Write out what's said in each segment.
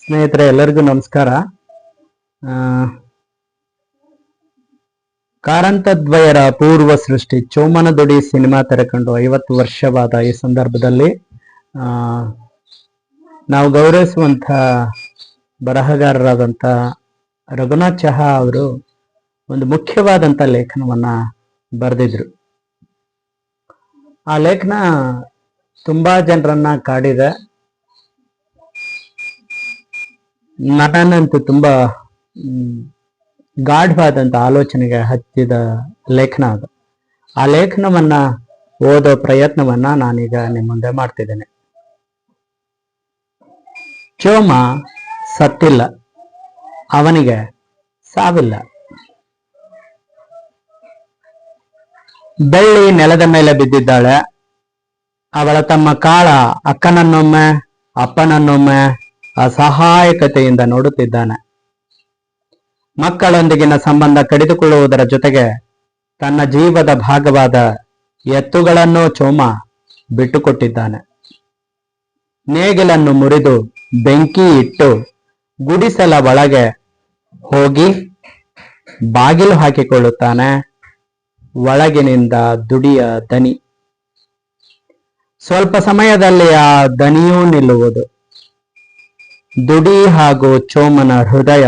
ಸ್ನೇಹಿತರೆ, ಎಲ್ಲರಿಗೂ ನಮಸ್ಕಾರ. ಕಾರಂತದ್ವಯರ ಅಪೂರ್ವ ಸೃಷ್ಟಿ ಚೋಮನದುಡಿ ಸಿನಿಮಾ ತೆರೆಕೊಂಡು 50 ವರ್ಷವಾದ ಈ ಸಂದರ್ಭದಲ್ಲಿ ನಾವು ಗೌರವಿಸುವಂಥ ಬರಹಗಾರರಾದಂಥ ರಘುನಾಥ್ ಚಹಾ ಅವರು ಒಂದು ಮುಖ್ಯವಾದಂಥ ಲೇಖನವನ್ನ ಬರೆದಿದ್ರು. ಆ ಲೇಖನ ತುಂಬಾ ಜನರನ್ನ ಕಾಡಿದೆ. ನನ್ನಂತೂ ತುಂಬಾ ಗಾಢವಾದಂತ ಆಲೋಚನೆಗೆ ಹಚ್ಚಿದ ಲೇಖನ ಅದು. ಆ ಲೇಖನವನ್ನ ಓದೋ ಪ್ರಯತ್ನವನ್ನ ನಾನೀಗ ನಿಮ್ಮ ಮುಂದೆ ಮಾಡ್ತಿದ್ದೇನೆ. ಚೋಮ ಸತ್ತಿಲ್ಲ, ಅವನಿಗೆ ಸಾವಿಲ್ಲ. ಬೆಳ್ಳಿ ನೆಲದ ಮೇಲೆ ಬಿದ್ದಿದ್ದಾಳೆ. ಅವಳ ತಮ್ಮ ಕಾಳ ಅಕ್ಕನನ್ನೊಮ್ಮೆ ಅಪ್ಪನನ್ನೊಮ್ಮೆ ಅಸಹಾಯಕತೆಯಿಂದ ನೋಡುತ್ತಿದ್ದಾನೆ. ಮಕ್ಕಳೊಂದಿಗಿನ ಸಂಬಂಧ ಕಡಿದುಕೊಳ್ಳುವುದರ ಜೊತೆಗೆ ತನ್ನ ಜೀವದ ಭಾಗವಾದ ಎತ್ತುಗಳನ್ನೂ ಚೋಮ ಬಿಟ್ಟುಕೊಟ್ಟಿದ್ದಾನೆ. ನೇಗಿಲನ್ನು ಮುರಿದು ಬೆಂಕಿ ಇಟ್ಟು ಗುಡಿಸಲ ಒಳಗೆ ಹೋಗಿ ಬಾಗಿಲು ಹಾಕಿಕೊಳ್ಳುತ್ತಾನೆ. ಒಳಗಿನಿಂದ ದುಡಿಯ ದನಿ. ಸ್ವಲ್ಪ ಸಮಯದಲ್ಲಿ ಆ ದನಿಯೂ ನಿಲ್ಲುವುದು. ದುಡಿ ಹಾಗೂ ಚೋಮನ ಹೃದಯ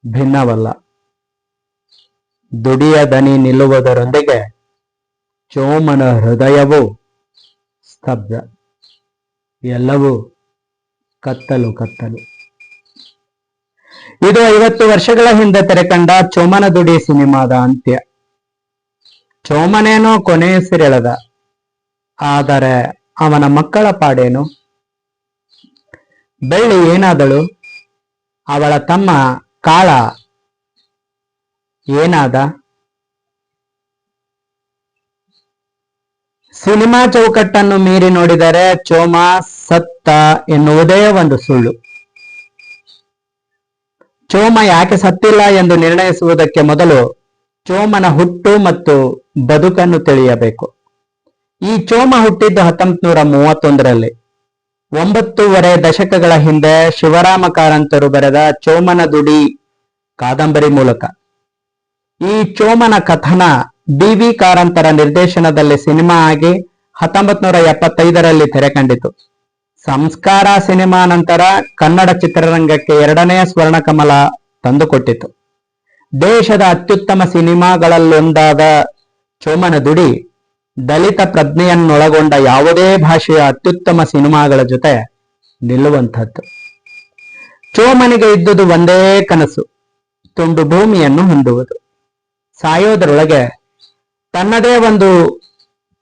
ಭಿನ್ನವಲ್ಲ. ದುಡಿಯ ದನಿ ನಿಲ್ಲುವುದರೊಂದಿಗೆ ಚೋಮನ ಹೃದಯವೂ ಸ್ತಬ್ಧ. ಎಲ್ಲವೂ ಕತ್ತಲು ಕತ್ತಲು. ಇದು 50 ವರ್ಷಗಳ ಹಿಂದೆ ತೆರೆಕಂಡ ಚೋಮನದುಡಿ ಸಿನಿಮಾದ ಅಂತ್ಯ. ಚೋಮನೇನೋ ಕೊನೆಯುಸಿರೆಳೆದ. ಆದರೆ ಅವನ ಮಕ್ಕಳ ಪಾಡೇನು? ಬೆಳ್ಳಿ ಏನಾದಳು? ಅವಳ ತಮ್ಮ ಕಾಳ ಏನಾದ? ಸಿನಿಮಾ ಚೌಕಟ್ಟನ್ನು ಮೀರಿ ನೋಡಿದರೆ ಚೋಮ ಸತ್ತ ಎನ್ನುವುದೇ ಒಂದು ಸುಳ್ಳು. ಚೋಮ ಯಾಕೆ ಸತ್ತಿಲ್ಲ ಎಂದು ನಿರ್ಣಯಿಸುವುದಕ್ಕೆ ಮೊದಲು ಚೋಮನ ಹುಟ್ಟು ಮತ್ತು ಬದುಕನ್ನು ತಿಳಿಯಬೇಕು. ಈ ಚೋಮ ಹುಟ್ಟಿದ್ದು 1931ರಲ್ಲಿ. 9.5 ದಶಕಗಳ ಹಿಂದೆ ಶಿವರಾಮ ಕಾರಂತರು ಬರೆದ ಚೋಮನದುಡಿ ಕಾದಂಬರಿ ಮೂಲಕ. ಈ ಚೋಮನ ಕಥನ ಬಿ.ವಿ. ಕಾರಂತರ ನಿರ್ದೇಶನದಲ್ಲಿ ಸಿನಿಮಾ ಆಗಿ 1975ರಲ್ಲಿ ತೆರೆಕಂಡಿತು. ಸಂಸ್ಕಾರ ಸಿನಿಮಾ ನಂತರ ಕನ್ನಡ ಚಿತ್ರರಂಗಕ್ಕೆ 2ನೇ ಸ್ವರ್ಣಕಮಲ ತಂದುಕೊಟ್ಟಿತು. ದೇಶದ ಅತ್ಯುತ್ತಮ ಸಿನಿಮಾಗಳಲ್ಲೊಂದಾದ ಚೋಮನದುಡಿ ದಲಿತ ಪ್ರಜ್ಞೆಯನ್ನೊಳಗೊಂಡ ಯಾವುದೇ ಭಾಷೆಯ ಅತ್ಯುತ್ತಮ ಸಿನಿಮಾಗಳ ಜೊತೆ ನಿಲ್ಲುವಂಥದ್ದು. ಚೋಮನಿಗೆ ಇದ್ದುದು ಒಂದೇ ಕನಸು, ತುಂಡು ಭೂಮಿಯನ್ನು ಹೊಂದುವುದು. ಸಾಯೋದರೊಳಗೆ ತನ್ನದೇ ಒಂದು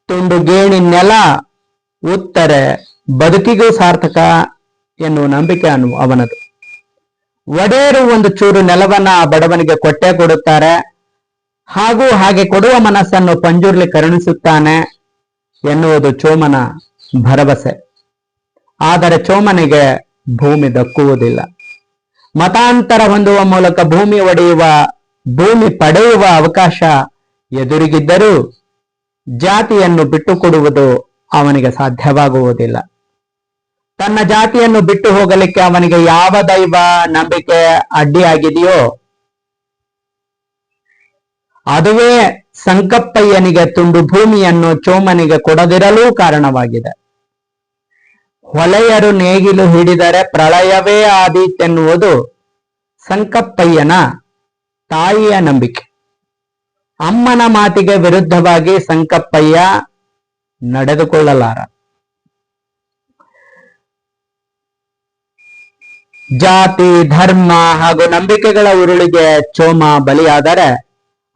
ತುಂಡು ಗೇಣಿ ನೆಲ ಉತ್ತರೆ ಬದುಕಿಗೂ ಸಾರ್ಥಕ ಎನ್ನುವ ನಂಬಿಕೆ ಅವನದು. ಒಡೆಯರು ಒಂದು ಚೂರು ನೆಲವನ್ನ ಆ ಬಡವನಿಗೆ ಕೊಟ್ಟೇ ಕೊಡುತ್ತಾರೆ, ಹಾಗೂ ಹಾಗೆ ಕೊಡುವ ಮನಸ್ಸನ್ನು ಪಂಜುರ್ಲಿ ಕರುಣಿಸುತ್ತಾನೆ ಎನ್ನುವುದು ಚೋಮನ ಭರವಸೆ. ಆದರೆ ಚೋಮನಿಗೆ ಭೂಮಿ ದಕ್ಕುವುದಿಲ್ಲ. ಮತಾಂತರ ಹೊಂದುವ ಮೂಲಕ ಭೂಮಿ ಪಡೆಯುವ ಅವಕಾಶ ಎದುರಿಗಿದ್ದರೂ ಜಾತಿಯನ್ನು ಬಿಟ್ಟುಕೊಡುವುದು ಅವನಿಗೆ ಸಾಧ್ಯವಾಗುವುದಿಲ್ಲ. ತನ್ನ ಜಾತಿಯನ್ನು ಬಿಟ್ಟು ಹೋಗಲಿಕ್ಕೆ ಅವನಿಗೆ ಯಾವ ದೈವ ನಂಬಿಕೆ ಅಡ್ಡಿಯಾಗಿದೆಯೋ ಅದುವೇ ಸಂಕಪ್ಪಯ್ಯನಿಗೆ ತುಂಡು ಭೂಮಿಯನ್ನು ಚೋಮನಿಗೆ ಕೊಡದಿರಲೂ ಕಾರಣವಾಗಿದೆ. ಹೊಲೆಯರು ನೇಗಿಲು ಹಿಡಿದರೆ ಪ್ರಳಯವೇ ಆದೀತೆನ್ನುವುದು ಸಂಕಪ್ಪಯ್ಯನ ತಾಯಿಯ ನಂಬಿಕೆ. ಅಮ್ಮನ ಮಾತಿಗೆ ವಿರುದ್ಧವಾಗಿ ಸಂಕಪ್ಪಯ್ಯ ನಡೆದುಕೊಳ್ಳಲಾರ. ಜಾತಿ, ಧರ್ಮ ಹಾಗೂ ನಂಬಿಕೆಗಳ ಉರುಳಿಗೆ ಚೋಮ ಬಲಿಯಾದರೆ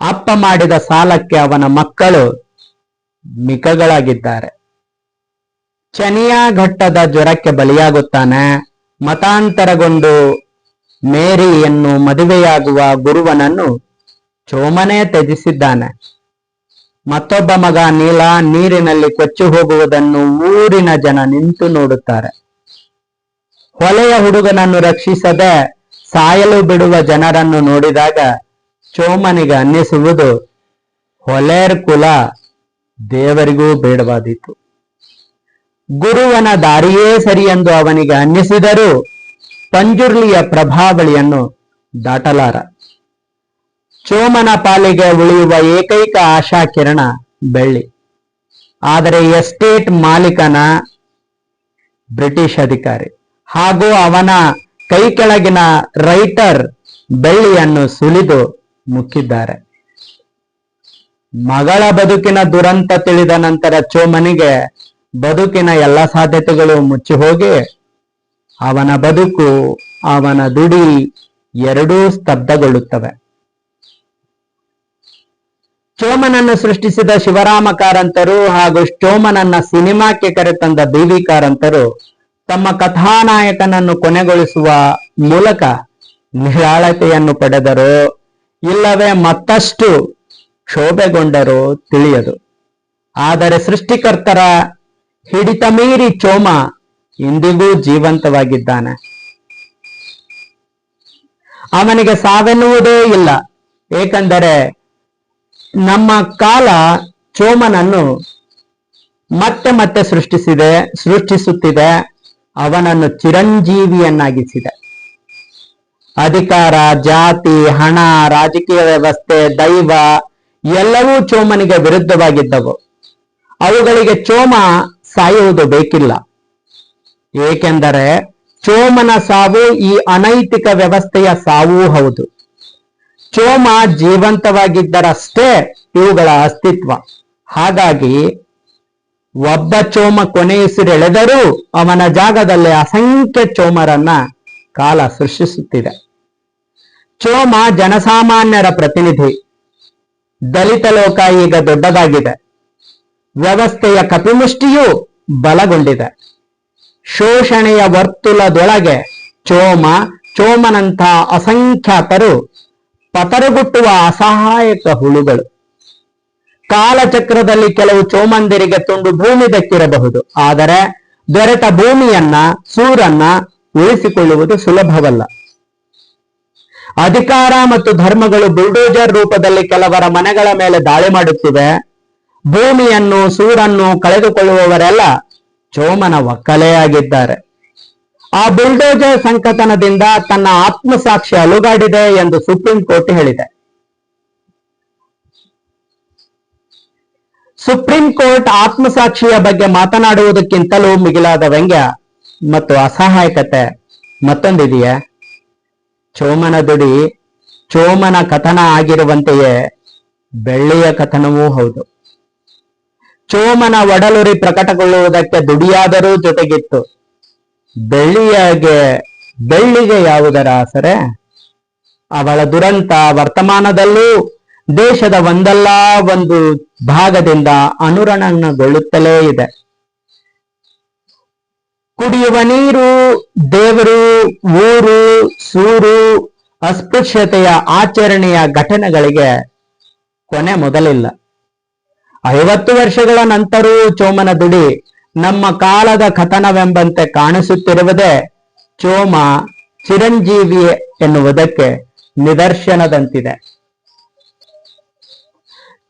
ಅಪ್ಪ ಮಾಡಿದ ಸಾಲಕ್ಕೆ ಅವನ ಮಕ್ಕಳು ಮಿಕಗಳಾಗಿದ್ದಾರೆ. ಚನಿಯ ಘಟ್ಟದ ಜ್ವರಕ್ಕೆ ಬಲಿಯಾಗುತ್ತಾನೆ. ಮತಾಂತರಗೊಂಡು ಮೇರಿಯನ್ನು ಮದುವೆಯಾಗುವ ಗುರುವನನ್ನು ಚೋಮನೇ ತ್ಯಜಿಸಿದ್ದಾನೆ. ಮತ್ತೊಬ್ಬ ಮಗ ನೀಲ ನೀರಿನಲ್ಲಿ ಕೊಚ್ಚಿ ಹೋಗುವುದನ್ನು ಊರಿನ ಜನ ನಿಂತು ನೋಡುತ್ತಾರೆ. ಹೊಲೆಯ ಹುಡುಗನನ್ನು ರಕ್ಷಿಸದೆ ಸಾಯಲು ಬಿಡುವ ಜನರನ್ನು ನೋಡಿದಾಗ ಚೋಮನಿಗೆ ಅನ್ನಿಸುವುದು ಹೊಲೆಯರ್ ಕುಲ ದೇವರಿಗೂ ಬೇಡವಾದೀತು. ಗುರುವನ ದಾರಿಯೇ ಸರಿಯೆಂದು ಅವನಿಗೆ ಅನ್ನಿಸಿದರೂ ಪಂಜುರ್ಲಿಯ ಪ್ರಭಾವಳಿಯನ್ನು ದಾಟಲಾರ. ಚೋಮನ ಪಾಲಿಗೆ ಉಳಿಯುವ ಏಕೈಕ ಆಶಾಕಿರಣ ಬೆಳ್ಳಿ. ಆದರೆ ಎಸ್ಟೇಟ್ ಮಾಲೀಕನ ಬ್ರಿಟಿಷ್ ಅಧಿಕಾರಿ ಹಾಗೂ ಅವನ ಕೈ ಕೆಳಗಿನ ರೈಟರ್ ಬೆಳ್ಳಿಯನ್ನು ಸುಲಿದು ಮುಕ್ಕಿದ್ದಾರೆ. ಮಗಳ ಬದುಕಿನ ದುರಂತ ತಿಳಿದ ನಂತರ ಚೋಮನಿಗೆ ಬದುಕಿನ ಎಲ್ಲ ಸಾಧ್ಯತೆಗಳು ಮುಚ್ಚಿ ಹೋಗಿ ಅವನ ಬದುಕು, ಅವನ ದುಡಿ ಎರಡೂ ಸ್ತಬ್ಧಗೊಳ್ಳುತ್ತವೆ. ಚೋಮನನ್ನು ಸೃಷ್ಟಿಸಿದ ಶಿವರಾಮ ಕಾರಂತರು ಹಾಗೂ ಚೋಮನನ್ನ ಸಿನಿಮಾಕ್ಕೆ ಕರೆತಂದ ಬಿ.ವಿ. ಕಾರಂತರು ತಮ್ಮ ಕಥಾನಾಯಕನನ್ನು ಕೊನೆಗೊಳಿಸುವ ಮೂಲಕ ನಿರಾಳತೆಯನ್ನು ಪಡೆದರೋ ಇಲ್ಲವೇ ಮತ್ತಷ್ಟು ಕ್ಷೋಭೆಗೊಂಡರೋ ತಿಳಿಯದು. ಆದರೆ ಸೃಷ್ಟಿಕರ್ತರ ಹಿಡಿತ ಮೀರಿ ಚೋಮ ಇಂದಿಗೂ ಜೀವಂತವಾಗಿದ್ದಾನೆ. ಅವನಿಗೆ ಸಾವೆನ್ನುವುದೇ ಇಲ್ಲ. ಏಕೆಂದರೆ ನಮ್ಮ ಕಾಲ ಚೋಮನನ್ನು ಮತ್ತೆ ಮತ್ತೆ ಸೃಷ್ಟಿಸುತ್ತಿದೆ. ಅವನನ್ನು ಚಿರಂಜೀವಿಯನ್ನಾಗಿಸಿದೆ. ಅಧಿಕಾರ, ಜಾತಿ, ಹಣ, ರಾಜಕೀಯ ವ್ಯವಸ್ಥೆ, ದೈವ ಎಲ್ಲವೂ ಚೋಮನಿಗೆ ವಿರುದ್ಧವಾಗಿದ್ದವು. ಅವುಗಳಿಗೆ ಚೋಮ ಸಾಯುವುದು ಬೇಕಿಲ್ಲ. ಏಕೆಂದರೆ ಚೋಮನ ಸಾವು ಈ ಅನೈತಿಕ ವ್ಯವಸ್ಥೆಯ ಸಾವೂ ಹೌದು. ಚೋಮ ಜೀವಂತವಾಗಿದ್ದರಷ್ಟೇ ಇವುಗಳ ಅಸ್ತಿತ್ವ. ಹಾಗಾಗಿ ಒಬ್ಬ ಚೋಮ ಕೊನೆಯುಸಿರೆಳೆದರೂ ಅವನ ಜಾಗದಲ್ಲಿ ಅಸಂಖ್ಯ ಚೋಮರನ್ನ ಕಾಲ ಸೃಷ್ಟಿಸುತ್ತಿದೆ. ಚೋಮ ಜನಸಾಮಾನ್ಯರ ಪ್ರತಿನಿಧಿ. ದಲಿತ ಲೋಕ ಈಗ ದೊಡ್ಡದಾಗಿದೆ. ವ್ಯವಸ್ಥೆಯ ಕಪಿಮುಷ್ಟಿಯೂ ಬಲಗೊಂಡಿದೆ. ಶೋಷಣೆಯ ವರ್ತುಲದೊಳಗೆ ಚೋಮನಂಥ ಅಸಂಖ್ಯಾತರು ಪತರಗುಟ್ಟುವ ಅಸಹಾಯಕ ಹುಳುಗಳು. ಕಾಲಚಕ್ರದಲ್ಲಿ ಕೆಲವು ಚೋಮಂದಿರಿಗೆ ತುಂಡು ಭೂಮಿ ದಕ್ಕಿರಬಹುದು. ಆದರೆ ದೊರೆತ ಭೂಮಿಯನ್ನ, ಸೂರನ್ನ ಉಳಿಸಿಕೊಳ್ಳುವುದು ಸುಲಭವಲ್ಲ. ಅಧಿಕಾರ ಮತ್ತು ಧರ್ಮಗಳು ಬುಲ್ಡೋಜರ್ ರೂಪದಲ್ಲಿ ಕೆಲವರ ಮನೆಗಳ ಮೇಲೆ ದಾಳಿ ಮಾಡುತ್ತಿವೆ. ಭೂಮಿಯನ್ನು, ಸೂರನ್ನು ಕಳೆದುಕೊಳ್ಳುವವರೆಲ್ಲ ಚೋಮನ ಒಕ್ಕಲೇ ಆಗಿದ್ದಾರೆ. ಆ ಬುಲ್ಡೋಜರ್ ಸಂಕತನದಿಂದ ತನ್ನ ಆತ್ಮಸಾಕ್ಷಿ ಅಲುಗಾಡಿದೆ ಎಂದು ಸುಪ್ರೀಂ ಕೋರ್ಟ್ ಹೇಳಿದೆ. ಸುಪ್ರೀಂ ಕೋರ್ಟ್ ಆತ್ಮಸಾಕ್ಷಿಯ ಬಗ್ಗೆ ಮಾತನಾಡುವುದಕ್ಕಿಂತಲೂ ಮಿಗಿಲಾದ ವ್ಯಂಗ್ಯ ಮತ್ತು ಅಸಹಾಯಕತೆ ಮತ್ತೊಂದಿದೆಯೇ? ಚೋಮನ ದುಡಿ ಚೋಮನ ಕಥನ ಆಗಿರುವಂತೆಯೇ ಬೆಳ್ಳಿಯ ಕಥನವೂ ಹೌದು. ಚೋಮನ ಒಡಲುರಿ ಪ್ರಕಟಗೊಳ್ಳುವುದಕ್ಕೆ ದುಡಿಯಾದರೂ ಜೊತೆಗಿತ್ತು. ಬೆಳ್ಳಿಗೆ ಯಾವುದರ ಆಸರೆ? ಅವಳ ದುರಂತ ವರ್ತಮಾನದಲ್ಲೂ ದೇಶದ ಒಂದಲ್ಲ ಒಂದು ಭಾಗದಿಂದ ಅನುರಣನಗೊಳ್ಳುತ್ತಲೇ ಇದೆ. ಕುಡಿಯುವ ನೀರು, ದೇವರು, ಊರು, ಸೂರು, ಅಸ್ಪೃಶ್ಯತೆಯ ಆಚರಣೆಯ ಘಟನೆಗಳಿಗೆ ಕೊನೆ ಮೊದಲಿಲ್ಲ. 50 ವರ್ಷಗಳ ನಂತರವೂ ಚೋಮನ ದುಡಿ ನಮ್ಮ ಕಾಲದ ಕಥನವೆಂಬಂತೆ ಕಾಣಿಸುತ್ತಿರುವುದೇ ಚೋಮ ಚಿರಂಜೀವಿ ಎನ್ನುವುದಕ್ಕೆ ನಿದರ್ಶನದಂತಿದೆ.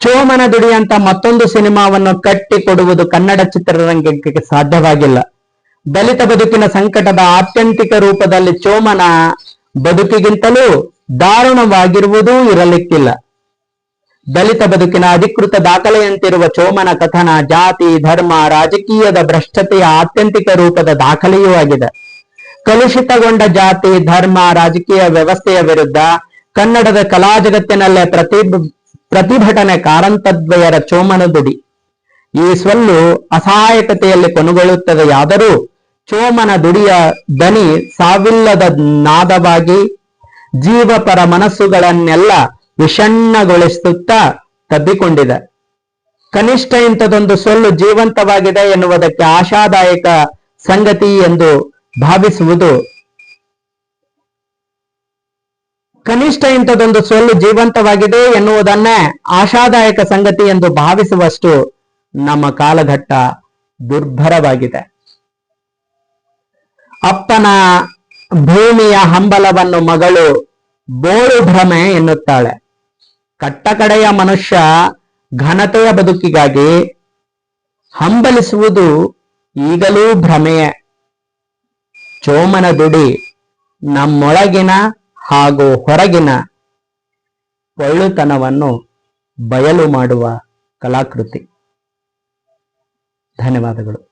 ಚೋಮನ ದುಡಿ ಅಂತ ಮತ್ತೊಂದು ಸಿನಿಮಾವನ್ನು ಕಟ್ಟಿಕೊಡುವುದು ಕನ್ನಡ ಚಿತ್ರರಂಗಕ್ಕೆ ಸಾಧ್ಯವಾಗಿಲ್ಲ. ದಲಿತ ಬದುಕಿನ ಸಂಕಟದ ಆತ್ಯಂತಿಕ ರೂಪದಲ್ಲಿ ಚೋಮನ ಬದುಕಿಗಿಂತಲೂ ದಾರುಣವಾಗಿರುವುದೂ ಇರಲಿಕ್ಕಿಲ್ಲ. ದಲಿತ ಬದುಕಿನ ಅಧಿಕೃತ ದಾಖಲೆಯಂತಿರುವ ಚೋಮನ ಕಥನ ಜಾತಿ, ಧರ್ಮ, ರಾಜಕೀಯದ ಭ್ರಷ್ಟತೆಯ ಆತ್ಯಂತಿಕ ರೂಪದ ದಾಖಲೆಯೂ ಆಗಿದೆ. ಕಲುಷಿತಗೊಂಡ ಜಾತಿ, ಧರ್ಮ, ರಾಜಕೀಯ ವ್ಯವಸ್ಥೆಯ ವಿರುದ್ಧ ಕನ್ನಡದ ಕಲಾ ಜಗತ್ತಿನಲ್ಲೇ ಪ್ರತಿಭಟನೆ ಕಾರಂತದ್ವಯರ ಚೋಮನ ದುಡಿ. ಈ ಸೊಲ್ಲು ಅಸಹಾಯಕತೆಯಲ್ಲಿ ಕೊನೆಗೊಳ್ಳುತ್ತದೆಯಾದರೂ ಚೋಮನ ದುಡಿಯ ದನಿ ಸಾವಿಲ್ಲದ ನಾದವಾಗಿ ಜೀವಪರ ಮನಸ್ಸುಗಳನ್ನೆಲ್ಲ ವಿಷಣ್ಣಗೊಳಿಸುತ್ತಾ ತಬ್ಬಿಕೊಂಡಿದೆ. ಕನಿಷ್ಠ ಇಂಥದೊಂದು ಸೊಲ್ಲು ಜೀವಂತವಾಗಿದೆ ಎನ್ನುವುದಕ್ಕೆ ಆಶಾದಾಯಕ ಸಂಗತಿ ಎಂದು ಭಾವಿಸುವುದು ಕನಿಷ್ಠ ಇಂಥದೊಂದು ಸೊಲ್ಲು ಜೀವಂತವಾಗಿದೆ ಎನ್ನುವುದನ್ನೇ ಆಶಾದಾಯಕ ಸಂಗತಿ ಎಂದು ಭಾವಿಸುವಷ್ಟು ನಮ್ಮ ಕಾಲಘಟ್ಟ ದುರ್ಭರವಾಗಿದೆ. ಅಪ್ಪನ ಭೂಮಿಯ ಹಂಬಲವನ್ನು ಮಗಳು ಬೋಳು ಭ್ರಮೆ ಎನ್ನುತ್ತಾಳೆ. ಕಟ್ಟಕಡೆಯ ಮನುಷ್ಯ ಘನತೆಯ ಬದುಕಿಗಾಗಿ ಹಂಬಲಿಸುವುದು ಈಗಲೂ ಭ್ರಮೆಯೇ. ಚೋಮನ ದುಡಿ ನಮ್ಮೊಳಗಿನ ಹಾಗೂ ಹೊರಗಿನ ಒಳ್ಳುತನವನ್ನು ಬಯಲು ಮಾಡುವ ಕಲಾಕೃತಿ. ಧನ್ಯವಾದಗಳು.